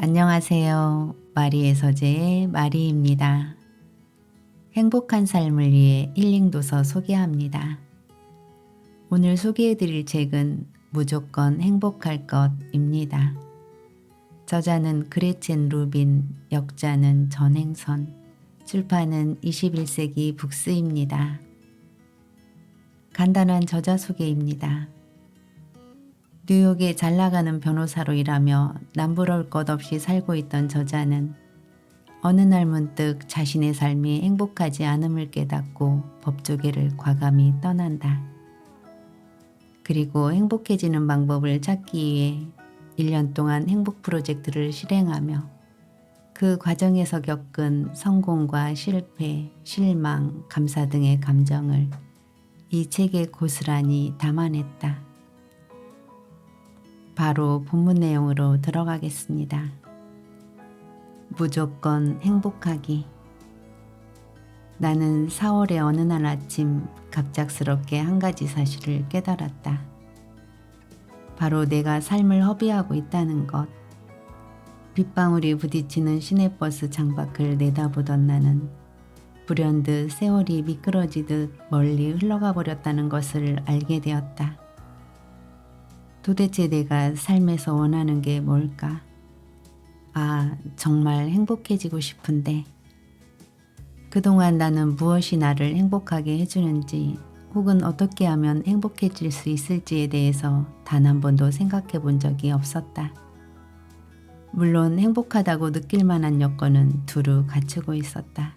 안녕하세요. 마리의 서재의 마리입니다. 행복한 삶을 위해 힐링 도서 소개합니다. 오늘 소개해드릴 책은 무조건 행복할 것입니다. 저자는 그레첸 루빈, 역자는 전행선, 출판은 21세기 북스입니다. 간단한 저자 소개입니다. 뉴욕에 잘나가는 변호사로 일하며 남부러울 것 없이 살고 있던 저자는 어느 날 문득 자신의 삶이 행복하지 않음을 깨닫고 법조계를 과감히 떠난다. 그리고 행복해지는 방법을 찾기 위해 1년 동안 행복 프로젝트를 실행하며 그 과정에서 겪은 성공과 실패, 실망, 감사 등의 감정을 이 책에 고스란히 담아냈다. 바로 본문 내용으로 들어가겠습니다. 무조건 행복하기. 나는 4월의 어느 날 아침 갑작스럽게 한 가지 사실을 깨달았다. 바로 내가 삶을 허비하고 있다는 것. 빗방울이 부딪히는 시내버스 창밖을 내다보던 나는 불현듯 세월이 미끄러지듯 멀리 흘러가 버렸다는 것을 알게 되었다. 도대체 내가 삶에서 원하는 게 뭘까? 아, 정말 행복해지고 싶은데 그동안 나는 무엇이 나를 행복하게 해주는지 혹은 어떻게 하면 행복해질 수 있을지에 대해서 단 한 번도 생각해 본 적이 없었다. 물론 행복하다고 느낄 만한 여건은 두루 갖추고 있었다.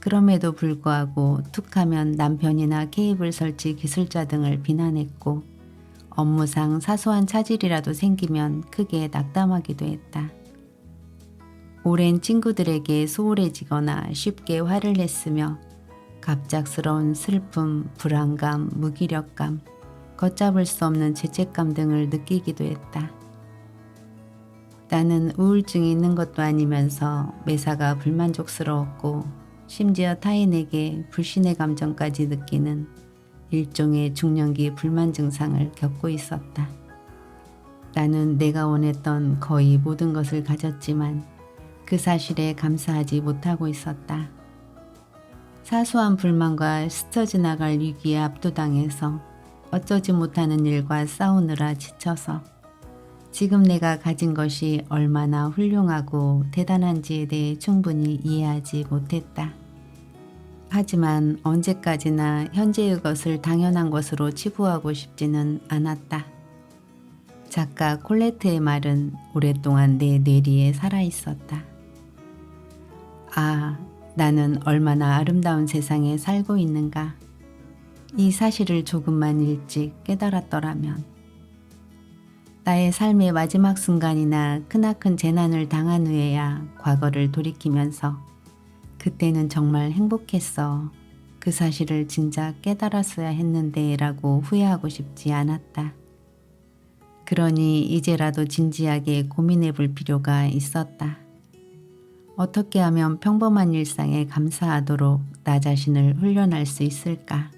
그럼에도 불구하고 툭하면 남편이나 케이블 설치 기술자 등을 비난했고 업무상 사소한 차질이라도 생기면 크게 낙담하기도 했다. 오랜 친구들에게 소홀해지거나 쉽게 화를 냈으며 갑작스러운 슬픔, 불안감, 무기력감, 걷잡을 수 없는 죄책감 등을 느끼기도 했다. 나는 우울증이 있는 것도 아니면서 매사가 불만족스러웠고 심지어 타인에게 불신의 감정까지 느끼는 일종의 중년기 불만 증상을 겪고 있었다. 나는 내가 원했던 거의 모든 것을 가졌지만 그 사실에 감사하지 못하고 있었다. 사소한 불만과 스쳐 지나갈 위기에 압도당해서 어쩌지 못하는 일과 싸우느라 지쳐서 지금 내가 가진 것이 얼마나 훌륭하고 대단한지에 대해 충분히 이해하지 못했다. 하지만 언제까지나 현재의 것을 당연한 것으로 치부하고 싶지는 않았다. 작가 콜레트의 말은 오랫동안 내 뇌리에 살아있었다. 아, 나는 얼마나 아름다운 세상에 살고 있는가. 이 사실을 조금만 일찍 깨달았더라면. 나의 삶의 마지막 순간이나 크나큰 재난을 당한 후에야 과거를 돌이키면서 그때는 정말 행복했어. 그 사실을 진작 깨달았어야 했는데 라고 후회하고 싶지 않았다. 그러니 이제라도 진지하게 고민해 볼 필요가 있었다. 어떻게 하면 평범한 일상에 감사하도록 나 자신을 훈련할 수 있을까?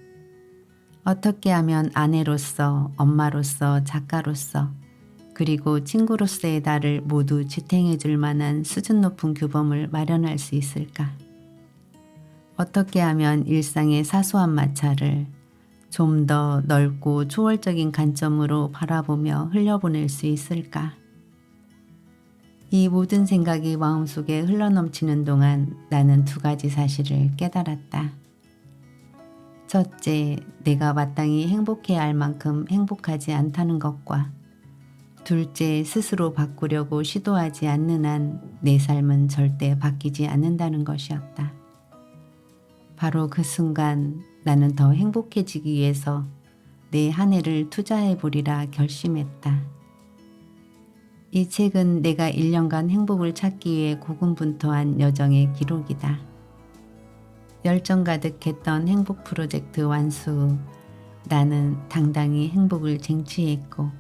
어떻게 하면 아내로서, 엄마로서, 작가로서, 그리고 친구로서의 나를 모두 지탱해 줄 만한 수준 높은 규범을 마련할 수 있을까? 어떻게 하면 일상의 사소한 마찰을 좀 더 넓고 초월적인 관점으로 바라보며 흘려보낼 수 있을까? 이 모든 생각이 마음속에 흘러넘치는 동안 나는 두 가지 사실을 깨달았다. 첫째, 내가 마땅히 행복해야 할 만큼 행복하지 않다는 것과 둘째, 스스로 바꾸려고 시도하지 않는 한 내 삶은 절대 바뀌지 않는다는 것이었다. 바로 그 순간 나는 더 행복해지기 위해서 내 한 해를 투자해 보리라 결심했다. 이 책은 내가 1년간 행복을 찾기 위해 고군분투한 여정의 기록이다. 열정 가득했던 행복 프로젝트 완수 후 나는 당당히 행복을 쟁취했고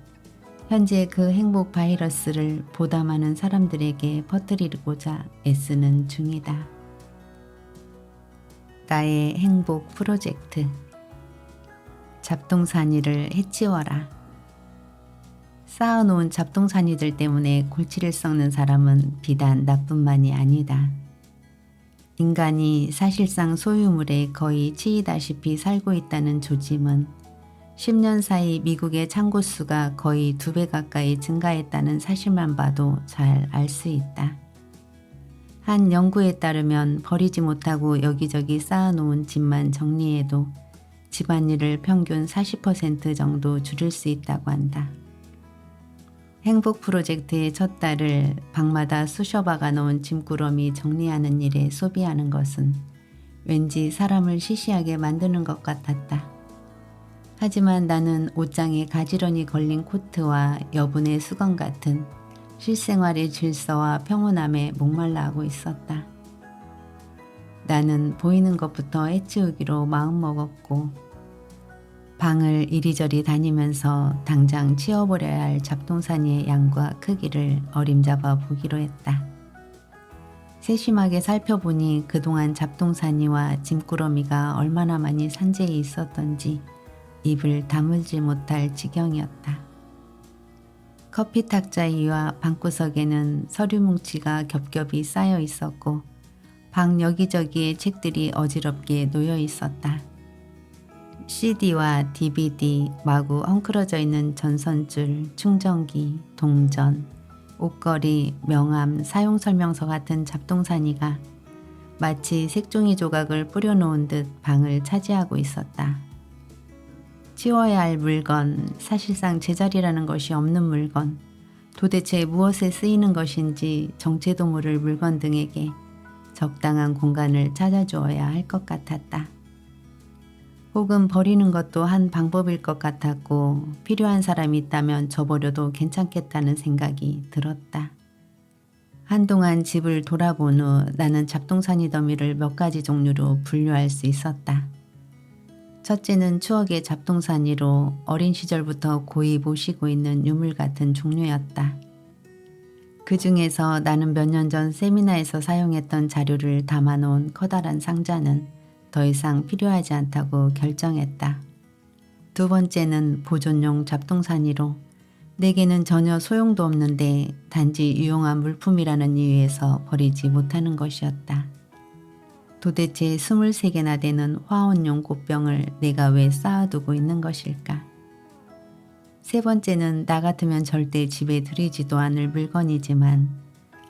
현재 그 행복 바이러스를 보다 많은 사람들에게 퍼뜨리고자 애쓰는 중이다. 나의 행복 프로젝트. 잡동사니를 해치워라. 쌓아놓은 잡동사니들 때문에 골치를 썩는 사람은 비단 나뿐만이 아니다. 인간이 사실상 소유물에 거의 치이다시피 살고 있다는 조짐은 10년 사이 미국의 창고 수가 거의 2배 가까이 증가했다는 사실만 봐도 잘 알 수 있다. 한 연구에 따르면 버리지 못하고 여기저기 쌓아놓은 짐만 정리해도 집안일을 평균 40% 정도 줄일 수 있다고 한다. 행복 프로젝트의 첫 달을 방마다 쑤셔 박아 놓은 짐꾸러미 정리하는 일에 소비하는 것은 왠지 사람을 시시하게 만드는 것 같았다. 하지만 나는 옷장에 가지런히 걸린 코트와 여분의 수건 같은 실생활의 질서와 평온함에 목말라 하고 있었다. 나는 보이는 것부터 해치우기로 마음먹었고 방을 이리저리 다니면서 당장 치워버려야 할 잡동사니의 양과 크기를 어림잡아 보기로 했다. 세심하게 살펴보니 그동안 잡동사니와 짐꾸러미가 얼마나 많이 산재해 있었던지 입을 다물지 못할 지경이었다. 커피 탁자 위와 방구석에는 서류 뭉치가 겹겹이 쌓여 있었고 방 여기저기에 책들이 어지럽게 놓여 있었다. CD와 DVD, 마구 헝클어져 있는 전선줄, 충전기, 동전, 옷걸이, 명함, 사용설명서 같은 잡동사니가 마치 색종이 조각을 뿌려놓은 듯 방을 차지하고 있었다. 치워야 할 물건, 사실상 제자리라는 것이 없는 물건, 도대체 무엇에 쓰이는 것인지 정체도 모를 물건 등에게 적당한 공간을 찾아주어야 할 것 같았다. 혹은 버리는 것도 한 방법일 것 같았고 필요한 사람이 있다면 줘버려도 괜찮겠다는 생각이 들었다. 한동안 집을 돌아본 후 나는 잡동사니 더미를 몇 가지 종류로 분류할 수 있었다. 첫째는 추억의 잡동사니로 어린 시절부터 고이 모시고 있는 유물 같은 종류였다. 그 중에서 나는 몇 년 전 세미나에서 사용했던 자료를 담아놓은 커다란 상자는 더 이상 필요하지 않다고 결정했다. 두 번째는 보존용 잡동사니로 내게는 전혀 소용도 없는데 단지 유용한 물품이라는 이유에서 버리지 못하는 것이었다. 도대체 23개나 되는 화원용 꽃병을 내가 왜 쌓아두고 있는 것일까? 세 번째는 나 같으면 절대 집에 들이지도 않을 물건이지만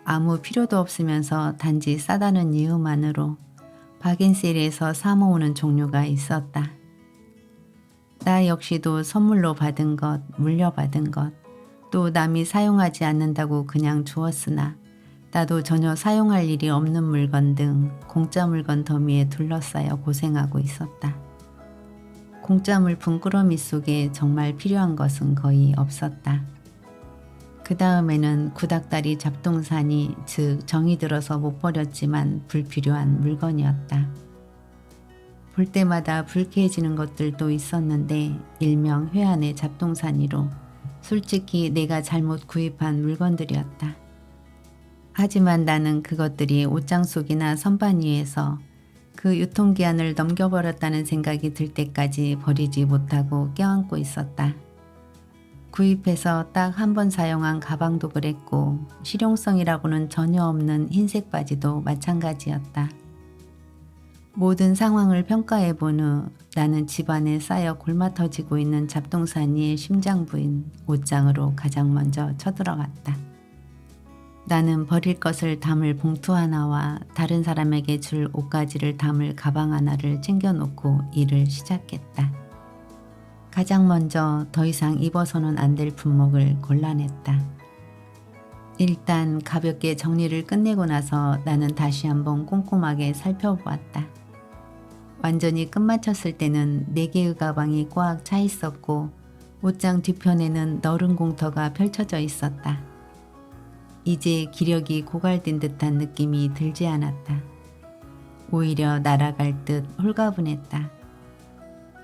아무 필요도 없으면서 단지 싸다는 이유만으로 바겐세일에서 사 모으는 종류가 있었다. 나 역시도 선물로 받은 것, 물려받은 것, 또 남이 사용하지 않는다고 그냥 주었으나 나도 전혀 사용할 일이 없는 물건 등 공짜 물건 더미에 둘러싸여 고생하고 있었다. 공짜 물품 꾸러미 속에 정말 필요한 것은 거의 없었다. 그 다음에는 구닥다리 잡동사니, 즉 정이 들어서 못 버렸지만 불필요한 물건이었다. 볼 때마다 불쾌해지는 것들도 있었는데 일명 회한의 잡동사니로 솔직히 내가 잘못 구입한 물건들이었다. 하지만 나는 그것들이 옷장 속이나 선반 위에서 그 유통기한을 넘겨버렸다는 생각이 들 때까지 버리지 못하고 껴안고 있었다. 구입해서 딱 한 번 사용한 가방도 그랬고 실용성이라고는 전혀 없는 흰색 바지도 마찬가지였다. 모든 상황을 평가해 본 후 나는 집안에 쌓여 골마 터지고 있는 잡동사니의 심장부인 옷장으로 가장 먼저 쳐들어갔다. 나는 버릴 것을 담을 봉투 하나와 다른 사람에게 줄 옷가지를 담을 가방 하나를 챙겨놓고 일을 시작했다. 가장 먼저 더 이상 입어서는 안 될 품목을 골라냈다. 일단 가볍게 정리를 끝내고 나서 나는 다시 한번 꼼꼼하게 살펴보았다. 완전히 끝마쳤을 때는 4개의 가방이 꽉 차 있었고 옷장 뒤편에는 너른 공터가 펼쳐져 있었다. 이제 기력이 고갈된 듯한 느낌이 들지 않았다. 오히려 날아갈 듯 홀가분했다.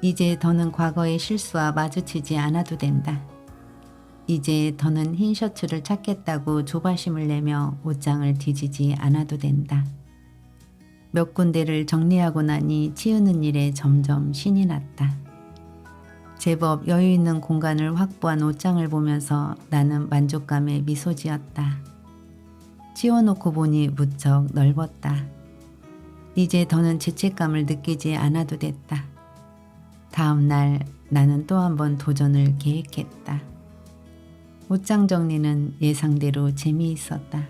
이제 더는 과거의 실수와 마주치지 않아도 된다. 이제 더는 흰 셔츠를 찾겠다고 조바심을 내며 옷장을 뒤지지 않아도 된다. 몇 군데를 정리하고 나니 치우는 일에 점점 신이 났다. 제법 여유 있는 공간을 확보한 옷장을 보면서 나는 만족감에 미소 지었다. 치워놓고 보니 무척 넓었다. 이제 더는 죄책감을 느끼지 않아도 됐다. 다음 날 나는 또 한 번 도전을 계획했다. 옷장 정리는 예상대로 재미있었다.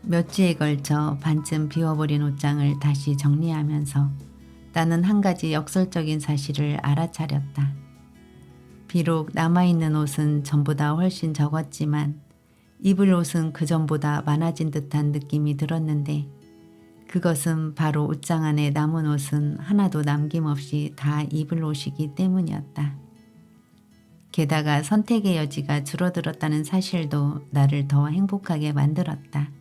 몇 주에 걸쳐 반쯤 비워버린 옷장을 다시 정리하면서 나는 한 가지 역설적인 사실을 알아차렸다. 비록 남아있는 옷은 전보다 훨씬 적었지만 입을 옷은 그전보다 많아진 듯한 느낌이 들었는데 그것은 바로 옷장 안에 남은 옷은 하나도 남김없이 다 입을 옷이기 때문이었다. 게다가 선택의 여지가 줄어들었다는 사실도 나를 더 행복하게 만들었다.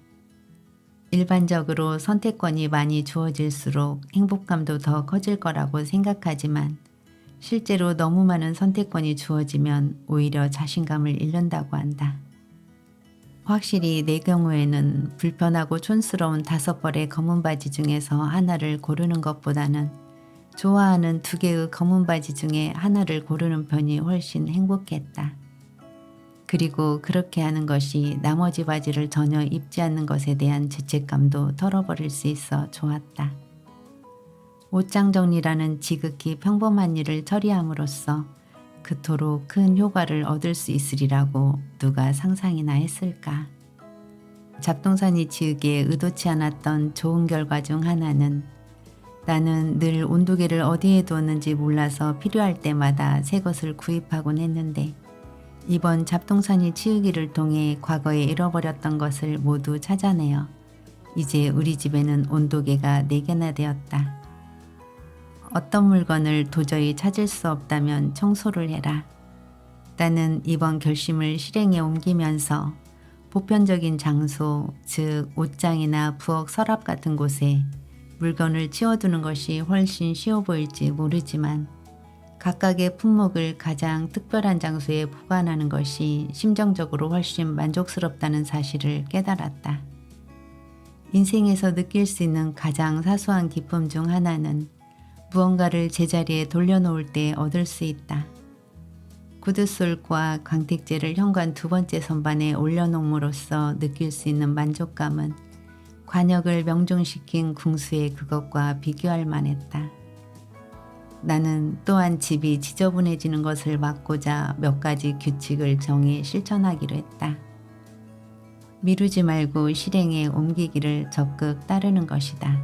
일반적으로 선택권이 많이 주어질수록 행복감도 더 커질 거라고 생각하지만 실제로 너무 많은 선택권이 주어지면 오히려 자신감을 잃는다고 한다. 확실히 내 경우에는 불편하고 촌스러운 5벌의 검은 바지 중에서 하나를 고르는 것보다는 좋아하는 2개의 검은 바지 중에 하나를 고르는 편이 훨씬 행복했다. 그리고 그렇게 하는 것이 나머지 바지를 전혀 입지 않는 것에 대한 죄책감도 털어버릴 수 있어 좋았다. 옷장 정리라는 지극히 평범한 일을 처리함으로써 그토록 큰 효과를 얻을 수 있으리라고 누가 상상이나 했을까. 잡동사니 치우기에 의도치 않았던 좋은 결과 중 하나는 나는 늘 온도계를 어디에 두었는지 몰라서 필요할 때마다 새 것을 구입하곤 했는데 이번 잡동사니 치우기를 통해 과거에 잃어버렸던 것을 모두 찾아내어 이제 우리 집에는 온도계가 4개나 되었다. 어떤 물건을 도저히 찾을 수 없다면 청소를 해라. 나는 이번 결심을 실행에 옮기면서 보편적인 장소, 즉 옷장이나 부엌 서랍 같은 곳에 물건을 치워두는 것이 훨씬 쉬워 보일지 모르지만 각각의 품목을 가장 특별한 장소에 보관하는 것이 심정적으로 훨씬 만족스럽다는 사실을 깨달았다. 인생에서 느낄 수 있는 가장 사소한 기쁨 중 하나는 무언가를 제자리에 돌려놓을 때 얻을 수 있다. 구두솔과 광택제를 현관 2번째 선반에 올려놓음으로써 느낄 수 있는 만족감은 관역을 명중시킨 궁수의 그것과 비교할 만했다. 나는 또한 집이 지저분해지는 것을 막고자 몇 가지 규칙을 정해 실천하기로 했다. 미루지 말고 실행에 옮기기를 적극 따르는 것이다.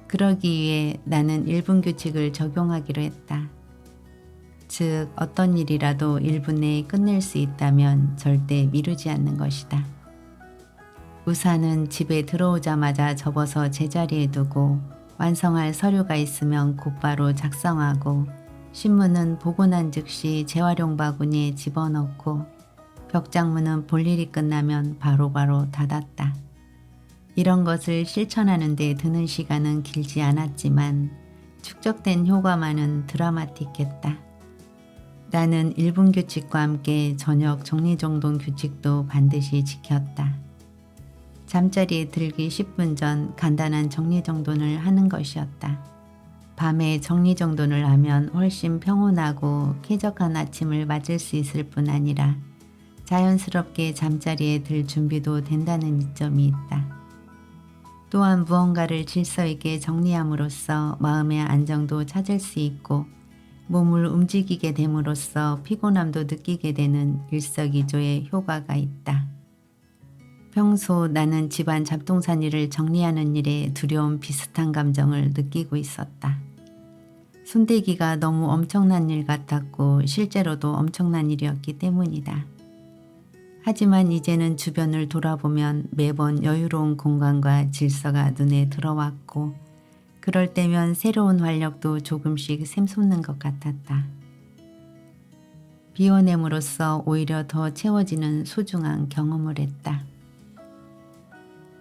그러기 위해 나는 1분 규칙을 적용하기로 했다. 즉 어떤 일이라도 1분 내에 끝낼 수 있다면 절대 미루지 않는 것이다. 우산은 집에 들어오자마자 접어서 제자리에 두고 완성할 서류가 있으면 곧바로 작성하고 신문은 보고 난 즉시 재활용 바구니에 집어넣고 벽장문은 볼 일이 끝나면 바로바로 닫았다. 이런 것을 실천하는 데 드는 시간은 길지 않았지만 축적된 효과만은 드라마틱했다. 나는 1분 규칙과 함께 저녁 정리정돈 규칙도 반드시 지켰다. 잠자리에 들기 10분 전 간단한 정리정돈을 하는 것이었다. 밤에 정리정돈을 하면 훨씬 평온하고 쾌적한 아침을 맞을 수 있을 뿐 아니라 자연스럽게 잠자리에 들 준비도 된다는 이점이 있다. 또한 무언가를 질서 있게 정리함으로써 마음의 안정도 찾을 수 있고 몸을 움직이게 됨으로써 피곤함도 느끼게 되는 일석이조의 효과가 있다. 평소 나는 집안 잡동사니를 정리하는 일에 두려움 비슷한 감정을 느끼고 있었다. 손대기가 너무 엄청난 일 같았고 실제로도 엄청난 일이었기 때문이다. 하지만 이제는 주변을 돌아보면 매번 여유로운 공간과 질서가 눈에 들어왔고 그럴 때면 새로운 활력도 조금씩 샘솟는 것 같았다. 비워냄으로써 오히려 더 채워지는 소중한 경험을 했다.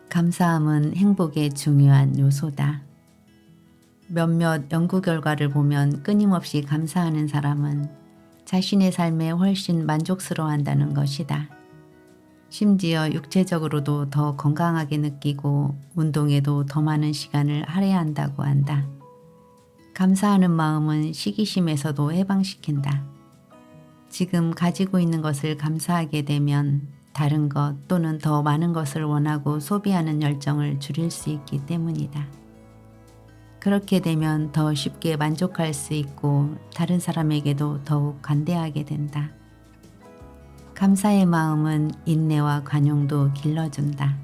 감사함은 행복의 중요한 요소다. 몇몇 연구 결과를 보면 끊임없이 감사하는 사람은 자신의 삶에 훨씬 만족스러워한다는 것이다. 심지어 육체적으로도 더 건강하게 느끼고 운동에도 더 많은 시간을 할애한다고 한다. 감사하는 마음은 시기심에서도 해방시킨다. 지금 가지고 있는 것을 감사하게 되면 다른 것 또는 더 많은 것을 원하고 소비하는 열정을 줄일 수 있기 때문이다. 그렇게 되면 더 쉽게 만족할 수 있고 다른 사람에게도 더욱 관대하게 된다. 감사의 마음은 인내와 관용도 길러준다.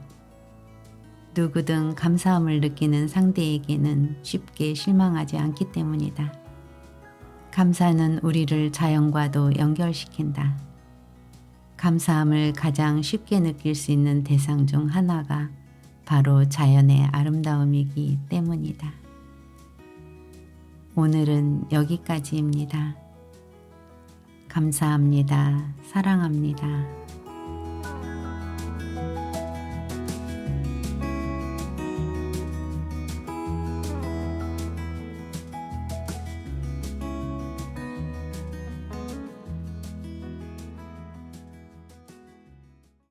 누구든 감사함을 느끼는 상대에게는 쉽게 실망하지 않기 때문이다. 감사는 우리를 자연과도 연결시킨다. 감사함을 가장 쉽게 느낄 수 있는 대상 중 하나가 바로 자연의 아름다움이기 때문이다. 오늘은 여기까지입니다. 감사합니다. 사랑합니다.